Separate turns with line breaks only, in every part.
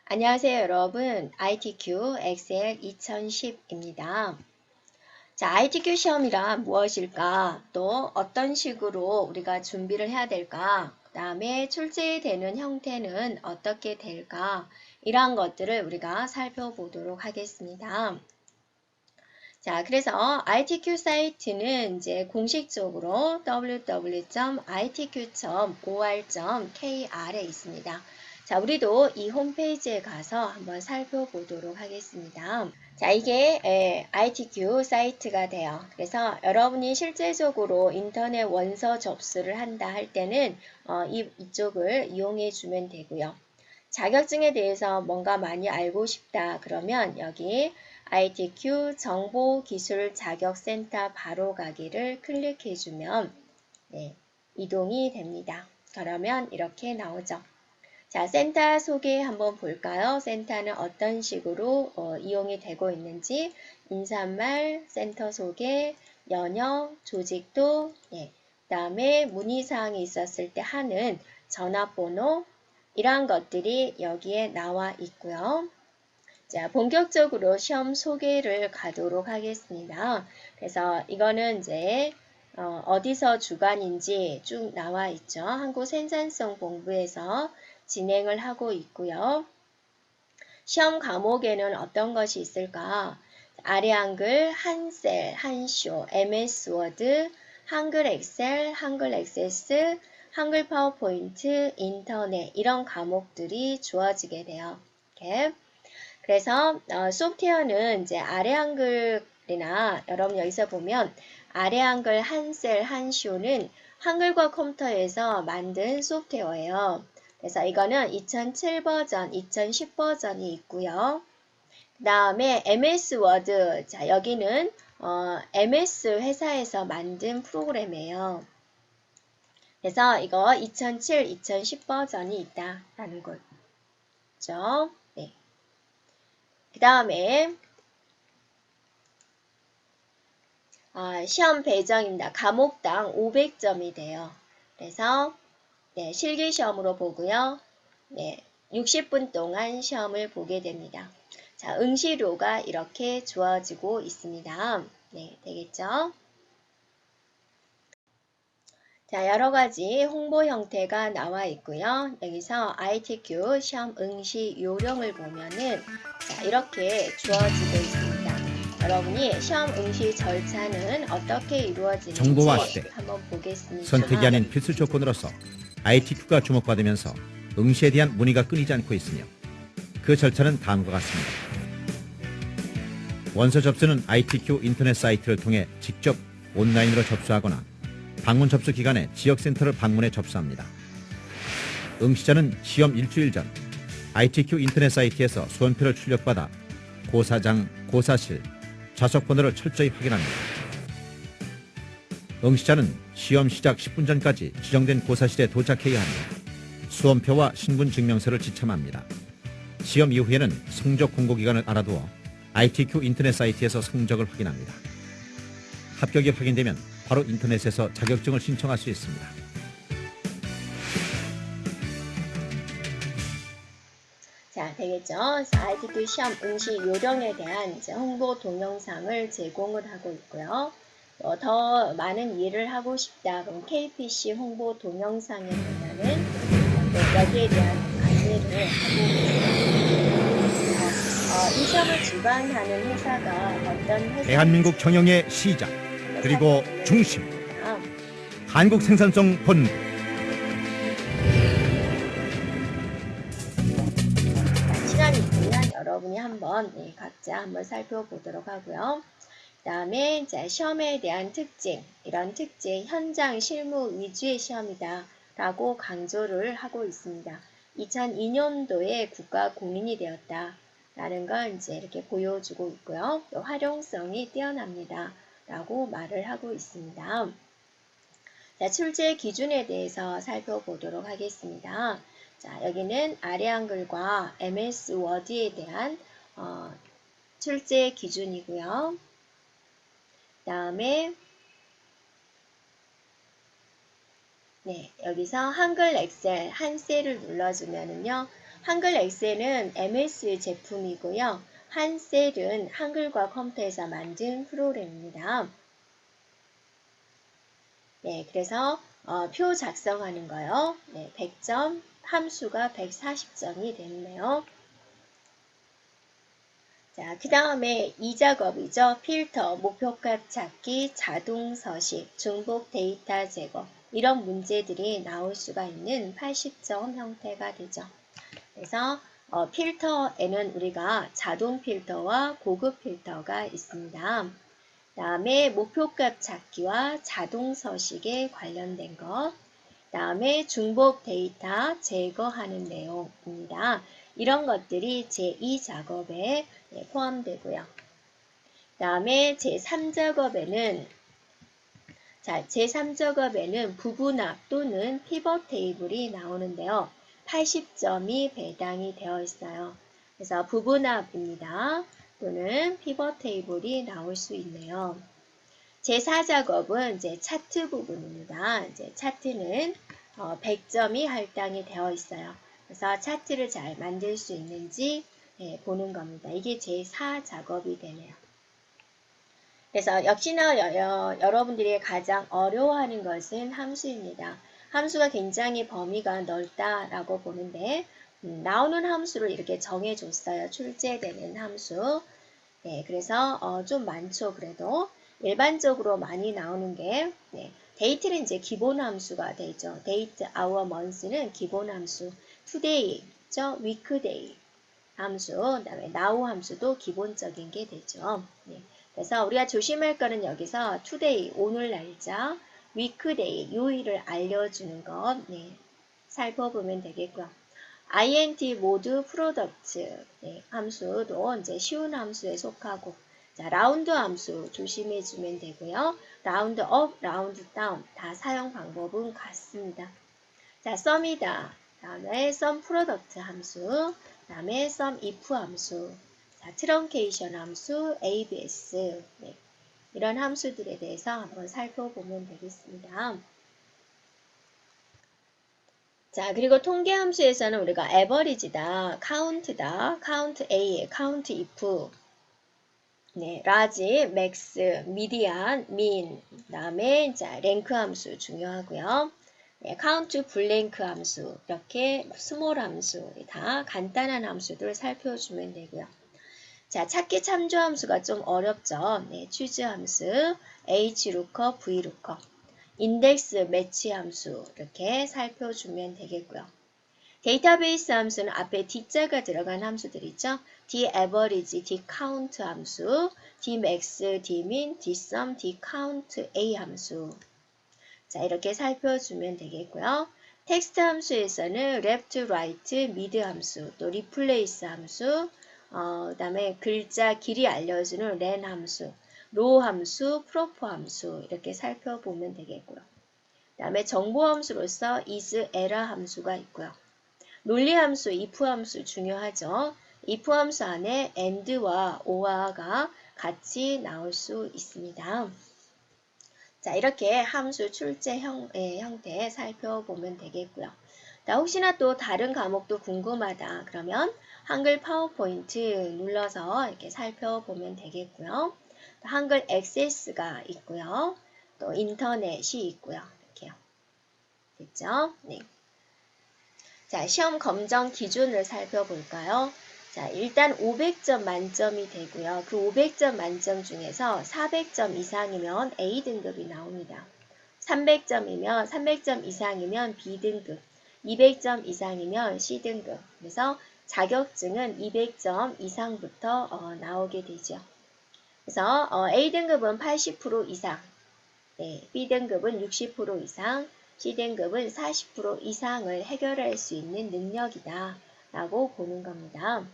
안녕하세요, 여러분. ITQ 엑셀 2010입니다. 자, ITQ 시험이란 무엇일까? 또 어떤 식으로 우리가 준비를 해야 될까? 그 다음에 출제되는 형태는 어떻게 될까? 이러한 것들을 우리가 살펴보도록 하겠습니다. 자, 그래서 ITQ 사이트는 이제 공식적으로 www.itq.or.kr에 있습니다. 자, 우리도 이 홈페이지에 가서 한번 살펴보도록 하겠습니다. 자, 이게 ITQ 사이트가 돼요. 그래서 여러분이 실제적으로 인터넷 원서 접수를 한다 할 때는 이쪽을 이용해 주면 되고요. 자격증에 대해서 뭔가 많이 알고 싶다 그러면 여기 ITQ 정보기술자격센터 바로가기를 클릭해주면 이동이 됩니다. 그러면 이렇게 나오죠. 자, 센터 소개 한번 볼까요? 센터는 어떤 식으로 이용이 되고 있는지 인사말, 센터 소개, 연역, 조직도, 그 다음에 문의사항이 있었을 때 하는 전화번호 이러한 것들이 여기에 나와 있고요. 자, 본격적으로 시험 소개를 가도록 하겠습니다. 그래서 이거는 이제 어디서 주관인지 쭉 나와 있죠. 한국생산성본부에서 진행을 하고 있고요. 시험 과목에는 어떤 것이 있을까? 아래 한글, 한셀, 한쇼, MS 워드, 한글 엑셀, 한글 액세스, 한글 파워포인트, 인터넷 이런 과목들이 주어지게 돼요. 이렇게. 그래서 소프트웨어는 이제 아래 한글이나 여러분 여기서 보면 아래 한글 한셀 한쇼는 한글과 컴퓨터에서 만든 소프트웨어예요. 그래서 이거는 2007 버전, 2010 버전이 있고요. 그 다음에 MS 워드, 자 여기는 MS 회사에서 만든 프로그램이에요. 그래서 이거 2007, 2010 버전이 있다라는 거죠. 네. 그 다음에 시험 배정입니다. 과목당 500점이 돼요. 그래서 실기시험으로 보고요. 60분 동안 시험을 보게 됩니다. 자, 응시료가 이렇게 주어지고 있습니다. 네, 되겠죠? 자, 여러 가지 홍보 형태가 나와 있고요. 여기서 ITQ 시험 응시 요령을 보면은 자, 이렇게 주어지고 있습니다. 여러분이 시험 응시 절차는 어떻게 이루어지는지
정보화 시대,
한번 보겠습니다.
선택이 아닌 필수 조건으로서 ITQ가 주목받으면서 응시에 대한 문의가 끊이지 않고 있으며 그 절차는 다음과 같습니다. 원서 접수는 ITQ 인터넷 사이트를 통해 직접 온라인으로 접수하거나 방문 접수 기간에 지역센터를 방문해 접수합니다. 응시자는 시험 일주일 전 ITQ 인터넷 사이트에서 수험표를 출력받아 고사장, 고사실, 좌석 번호를 철저히 확인합니다. 응시자는 시험 시작 10분 전까지 지정된 고사실에 도착해야 하며 수험표와 신분증명서를 지참합니다. 시험 이후에는 성적 공고기간을 알아두어 ITQ 인터넷 사이트에서 성적을 확인합니다. 합격이 확인되면 바로 인터넷에서 자격증을 신청할 수 있습니다.
자, 되겠죠? 그래서 ITQ 시험 응시 요령에 대한 이제 홍보 동영상을 제공을 하고 있고요. 더 많은 일을 하고 싶다. 그럼 KPC 홍보 동영상에 보면은 여기에 대한 안내를 하고 있습니다. 이 시험을 주관하는 회사가 어떤 회사인지
대한민국 경영의 시작 그리고 중심 한국생산성본부.
시간이 있으면 여러분이 한번 각자 한번 살펴보도록 하고요. 그 다음에 이제 시험에 대한 특징, 이런 특징, 현장 실무 위주의 시험이다 라고 강조를 하고 있습니다. 2002년도에 국가 공인이 되었다 라는 걸 이제 이렇게 보여주고 있고요. 또 활용성이 뛰어납니다 라고 말을 하고 있습니다. 자, 출제 기준에 대해서 살펴보도록 하겠습니다. 자, 여기는 아래 한글과 MS 워드에 대한 출제 기준이고요. 그 다음에 여기서 한글 엑셀 한셀을 눌러주면은요. 한글 엑셀은 MS 제품이고요. 한셀은 한글과 컴퓨터에서 만든 프로그램입니다. 네, 그래서 표 작성하는 거요. 네, 100점, 함수가 140점이 됐네요. 자, 그 다음에 이 작업이죠. 필터, 목표값 찾기, 자동 서식, 중복 데이터 제거 이런 문제들이 나올 수가 있는 80점 형태가 되죠. 그래서 필터에는 우리가 자동 필터와 고급 필터가 있습니다. 다음에 목표값 찾기와 자동 서식에 관련된 것, 다음에 중복 데이터 제거하는 내용입니다. 이런 것들이 제2 작업에 포함되고요. 다음에 제3작업에는 제3작업에는 부분합 또는 피벗 테이블이 나오는데요. 80점이 배당이 되어 있어요. 그래서 부분합입니다. 또는 피벗 테이블이 나올 수 있네요. 제4작업은 이제 차트 부분입니다. 이제 차트는 100점이 할당이 되어 있어요. 그래서 차트를 잘 만들 수 있는지 보는 겁니다. 이게 제4작업이 되네요. 그래서 역시나 여러분들이 가장 어려워하는 것은 함수입니다. 함수가 굉장히 범위가 넓다라고 보는데 나오는 함수를 이렇게 정해줬어요. 출제되는 함수. 네, 그래서 좀 많죠. 그래도 일반적으로 많이 나오는 게 데이트는 이제 기본 함수가 되죠. 데이트, 아워, 먼스는 기본 함수. 투데이, 위크데이 함수, 그다음에 now 함수도 기본적인 게 되죠. 네. 그래서 우리가 조심할 거는 여기서 today, 오늘 날짜, weekday, 요일을 알려주는 것 살펴보면 되겠고요. int 모드 프로덕트 함수도 이제 쉬운 함수에 속하고 자, 라운드 함수 조심해 주면 되고요. 라운드 업, 라운드 다운 다 사용 방법은 같습니다. 자, 썸이다. 다음에 썸 프로덕트 함수, 다음에 썸 if 함수, 자, 트렁케이션 함수, abs 이런 함수들에 대해서 한번 살펴보면 되겠습니다. 자, 그리고 통계 함수에서는 우리가 average다, count다, count a, count if, large, max, median, mean, 그다음에 자, rank 함수 중요하고요. count blank 함수, 이렇게 small 함수, 다 간단한 함수들 살펴주면 되고요. 자, 찾기 참조 함수가 좀 어렵죠. choose 함수, hlookup, vlookup. 인덱스 매치 함수 이렇게 살펴주면 되겠고요. 데이터베이스 함수는 앞에 D자가 들어간 함수들이죠. daverage, dcount 함수, dmax, dmin, dsum, dcount a 함수. 자, 이렇게 살펴주면 되겠고요. 텍스트 함수에서는 left, right, mid 함수, 또 replace 함수, 그다음에 글자 길이 알려주는 len 함수, row 함수, prop 함수 이렇게 살펴보면 되겠고요. 그 다음에 정보 함수로서 is, era 함수가 있고요. 논리 함수, if 함수 중요하죠. if 함수 안에 and와 or가 같이 나올 수 있습니다. 자, 이렇게 함수 출제 형태 살펴보면 되겠고요. 자, 혹시나 또 다른 과목도 궁금하다 그러면 한글 파워포인트 눌러서 이렇게 살펴보면 되겠고요. 한글 액세스가 있고요. 또 인터넷이 있고요. 이렇게요. 됐죠? 네. 자, 시험 검정 기준을 살펴볼까요? 자, 일단 500점 만점이 되고요. 그 500점 만점 중에서 400점 이상이면 A등급이 나옵니다. 300점 이상이면 B등급, 200점 이상이면 C등급. 그래서 자격증은 200점 이상부터 나오게 되죠. 그래서 A등급은 80% 이상, B등급은 60% 이상, C등급은 40% 이상을 해결할 수 있는 능력이다 라고 보는 겁니다.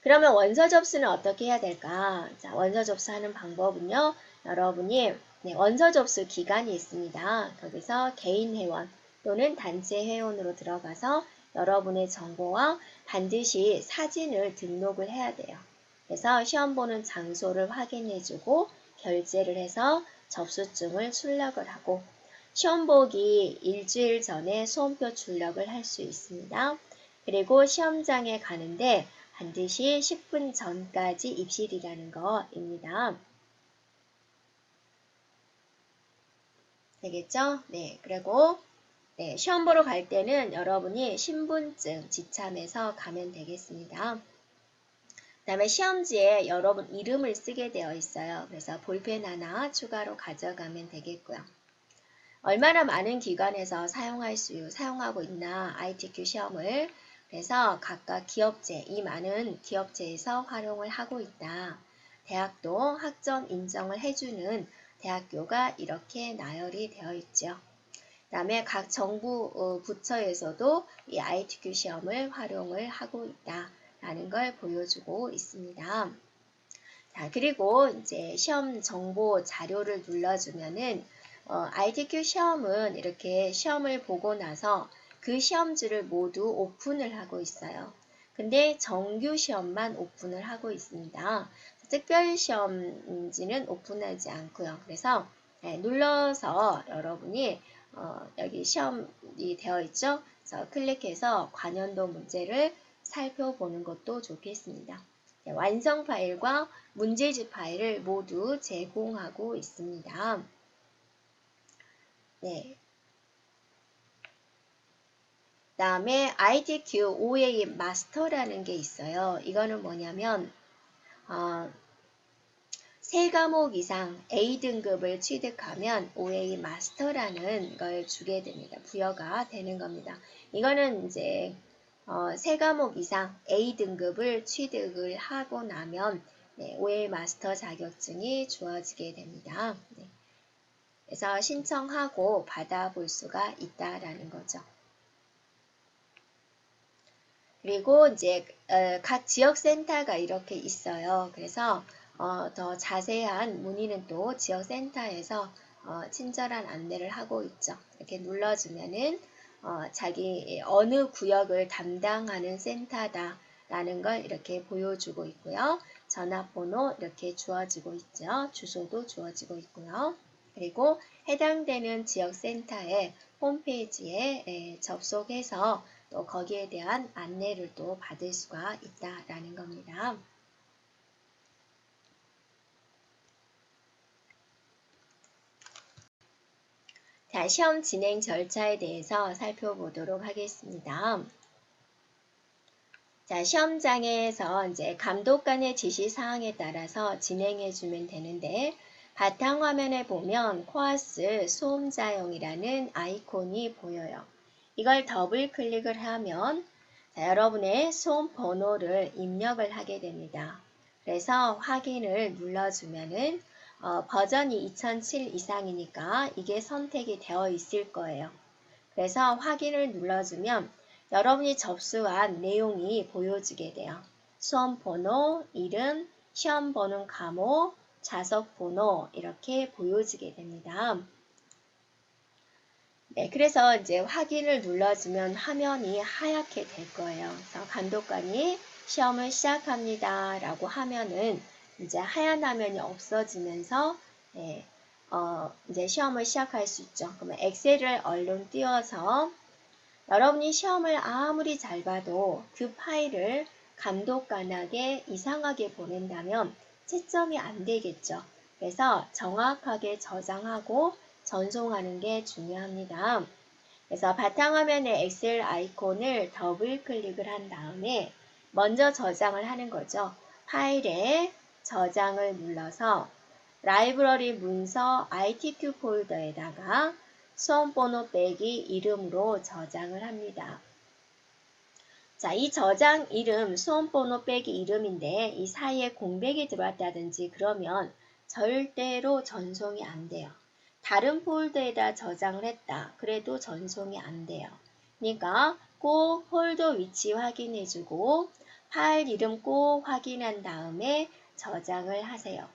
그러면 원서 접수는 어떻게 해야 될까? 자, 원서 접수하는 방법은요. 여러분이 원서 접수 기간이 있습니다. 거기서 개인 회원 또는 단체 회원으로 들어가서 여러분의 정보와 반드시 사진을 등록을 해야 돼요. 그래서 시험 보는 장소를 확인해주고 결제를 해서 접수증을 출력을 하고 시험 보기 일주일 전에 수험표 출력을 할 수 있습니다. 그리고 시험장에 가는데 반드시 10분 전까지 입실이라는 거입니다. 되겠죠? 네, 그리고 네, 시험 보러 갈 때는 여러분이 신분증 지참해서 가면 되겠습니다. 그 다음에 시험지에 여러분 이름을 쓰게 되어 있어요. 그래서 볼펜 하나 추가로 가져가면 되겠고요. 얼마나 많은 기관에서 사용하고 있나 ITQ 시험을. 그래서 각각 기업체, 이 많은 기업체에서 활용을 하고 있다. 대학도 학점 인정을 해주는 대학교가 이렇게 나열이 되어 있죠. 그 다음에 각 정부 부처에서도 이 ITQ 시험을 활용을 하고 있다라는 걸 보여주고 있습니다. 자, 그리고 이제 시험 정보 자료를 눌러주면은 ITQ 시험은 이렇게 시험을 보고 나서 그 시험지를 모두 오픈을 하고 있어요. 근데 정규 시험만 오픈을 하고 있습니다. 특별 시험지는 오픈하지 않고요. 그래서 눌러서 여러분이 여기 시험이 되어 있죠. 그래서 클릭해서 관연도 문제를 살펴보는 것도 좋겠습니다. 완성 파일과 문제집 파일을 모두 제공하고 있습니다. 네. 다음에 ITQ OA 마스터라는 게 있어요. 이거는 뭐냐면 3과목 이상 A등급을 취득하면 OA 마스터라는 걸 주게 됩니다. 부여가 되는 겁니다. 이거는 이제 3과목 이상 A등급을 취득을 하고 나면 네, OA 마스터 자격증이 주어지게 됩니다. 네. 그래서 신청하고 받아볼 수가 있다라는 거죠. 그리고 이제 각 지역센터가 이렇게 있어요. 그래서 더 자세한 문의는 또 지역센터에서 친절한 안내를 하고 있죠. 이렇게 눌러주면은 자기 어느 구역을 담당하는 센터다라는 걸 이렇게 보여주고 있고요. 전화번호 이렇게 주어지고 있죠. 주소도 주어지고 있고요. 그리고 해당되는 지역센터의 홈페이지에 접속해서 또 거기에 대한 안내를 또 받을 수가 있다라는 겁니다. 자, 시험 진행 절차에 대해서 살펴보도록 하겠습니다. 자, 시험장에서 이제 감독관의 지시 사항에 따라서 진행해 주면 되는데 바탕화면에 보면 코아스 수험자용이라는 아이콘이 보여요. 이걸 더블 클릭을 하면 자, 여러분의 수험 번호를 입력을 하게 됩니다. 그래서 확인을 눌러주면은 버전이 2007 이상이니까 이게 선택이 되어 있을 거예요. 그래서 확인을 눌러주면 여러분이 접수한 내용이 보여지게 돼요. 수험 번호, 이름, 시험 보는 과목, 좌석 번호 이렇게 보여지게 됩니다. 네, 그래서 이제 확인을 눌러주면 화면이 하얗게 될 거예요. 그래서 감독관이 시험을 시작합니다 라고 하면은 이제 하얀 화면이 없어지면서 네, 이제 시험을 시작할 수 있죠. 그러면 엑셀을 얼른 띄워서 여러분이 시험을 아무리 잘 봐도 그 파일을 감독관에게 이상하게 보낸다면 채점이 안 되겠죠. 그래서 정확하게 저장하고 전송하는 게 중요합니다. 그래서 바탕화면에 엑셀 아이콘을 더블 클릭을 한 다음에 먼저 저장을 하는 거죠. 파일에 저장을 눌러서 라이브러리 문서 ITQ 폴더에다가 수험번호 빼기 이름으로 저장을 합니다. 자, 이 저장 이름, 수험번호 빼기 이름인데 이 사이에 공백이 들어왔다든지 그러면 절대로 전송이 안 돼요. 다른 폴더에다 저장을 했다. 그래도 전송이 안 돼요. 그러니까 꼭 폴더 위치 확인해주고 파일 이름 꼭 확인한 다음에 저장을 하세요.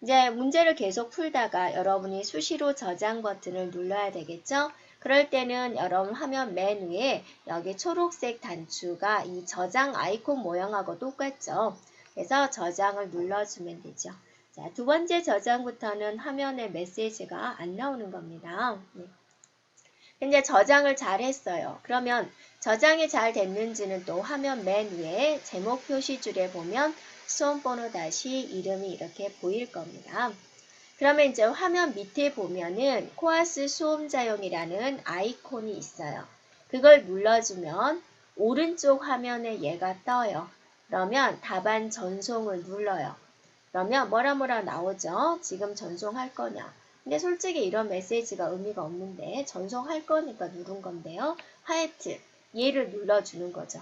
이제 문제를 계속 풀다가 여러분이 수시로 저장 버튼을 눌러야 되겠죠? 그럴 때는 여러분 화면 맨 위에 여기 초록색 단추가 이 저장 아이콘 모양하고 똑같죠? 그래서 저장을 눌러주면 되죠. 자, 두 번째 저장부터는 화면에 메시지가 안 나오는 겁니다. 네. 근데 저장을 잘 했어요. 그러면 저장이 잘 됐는지는 또 화면 맨 위에 제목 표시줄에 보면 수험번호 다시 이름이 이렇게 보일 겁니다. 그러면 이제 화면 밑에 보면은 코아스 수험자용이라는 아이콘이 있어요. 그걸 눌러주면 오른쪽 화면에 얘가 떠요. 그러면 답안 전송을 눌러요. 그러면 뭐라 나오죠? 지금 전송할 거냐? 근데 솔직히 이런 메시지가 의미가 없는데 전송할 거니까 누른 건데요. 하여튼 얘를 눌러주는 거죠.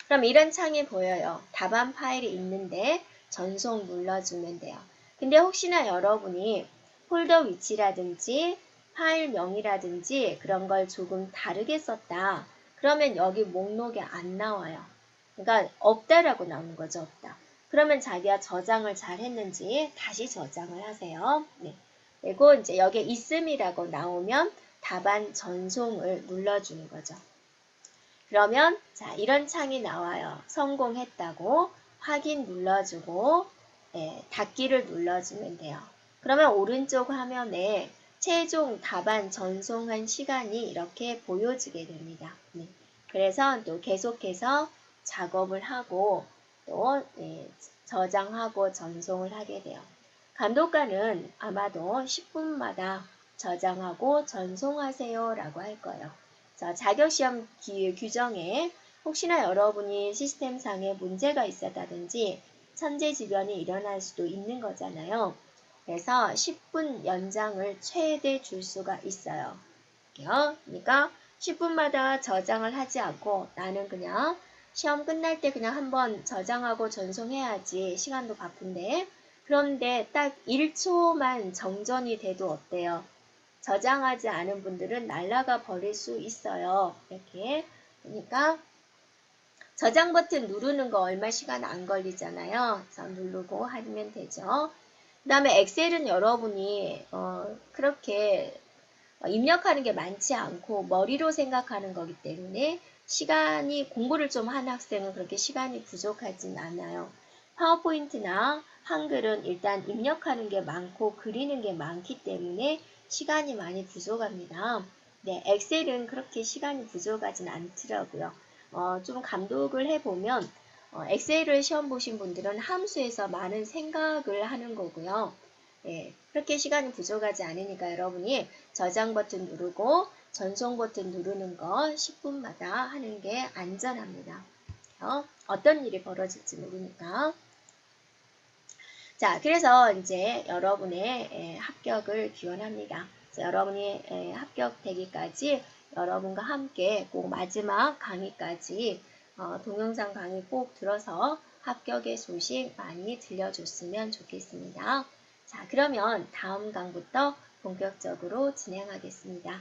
그럼 이런 창이 보여요. 답안 파일이 있는데 전송 눌러주면 돼요. 근데 혹시나 여러분이 폴더 위치라든지 파일명이라든지 그런 걸 조금 다르게 썼다. 그러면 여기 목록에 안 나와요. 그러니까 없다라고 나오는 거죠. 없다. 그러면 자기가 저장을 잘 했는지 다시 저장을 하세요. 네. 그리고 이제 여기에 있음이라고 나오면 답안 전송을 눌러주는 거죠. 그러면 자 이런 창이 나와요. 성공했다고 확인 눌러주고 닫기를 눌러주면 돼요. 그러면 오른쪽 화면에 최종 답안 전송한 시간이 이렇게 보여지게 됩니다. 네. 그래서 또 계속해서 작업을 하고 또 저장하고 전송을 하게 돼요. 감독관은 아마도 10분마다 저장하고 전송하세요 라고 할 거예요. 자, 자격시험 규정에 혹시나 여러분이 시스템상에 문제가 있었다든지 천재지변이 일어날 수도 있는 거잖아요. 그래서 10분 연장을 최대 줄 수가 있어요. 그러니까 10분마다 저장을 하지 않고 나는 그냥 시험 끝날 때 그냥 한번 저장하고 전송해야지 시간도 바쁜데 그런데 딱 1초만 정전이 돼도 어때요? 저장하지 않은 분들은 날아가 버릴 수 있어요. 이렇게. 그러니까 저장 버튼 누르는 거 얼마 시간 안 걸리잖아요. 그래서 누르고 하면 되죠. 그 다음에 엑셀은 여러분이 그렇게 입력하는 게 많지 않고 머리로 생각하는 거기 때문에 시간이 공부를 좀 한 학생은 그렇게 시간이 부족하진 않아요. 파워포인트나 한글은 일단 입력하는 게 많고 그리는 게 많기 때문에 시간이 많이 부족합니다. 네, 엑셀은 그렇게 시간이 부족하진 않더라고요. 좀 감독을 해보면 엑셀을 시험 보신 분들은 함수에서 많은 생각을 하는 거고요. 예, 그렇게 시간이 부족하지 않으니까 여러분이 저장 버튼 누르고 전송 버튼 누르는 거 10분마다 하는 게 안전합니다. 어떤 일이 벌어질지 모르니까. 자, 그래서 이제 여러분의 합격을 기원합니다. 여러분이 합격되기까지 여러분과 함께 꼭 마지막 강의까지 동영상 강의 꼭 들어서 합격의 소식 많이 들려줬으면 좋겠습니다. 자, 그러면 다음 강부터 본격적으로 진행하겠습니다.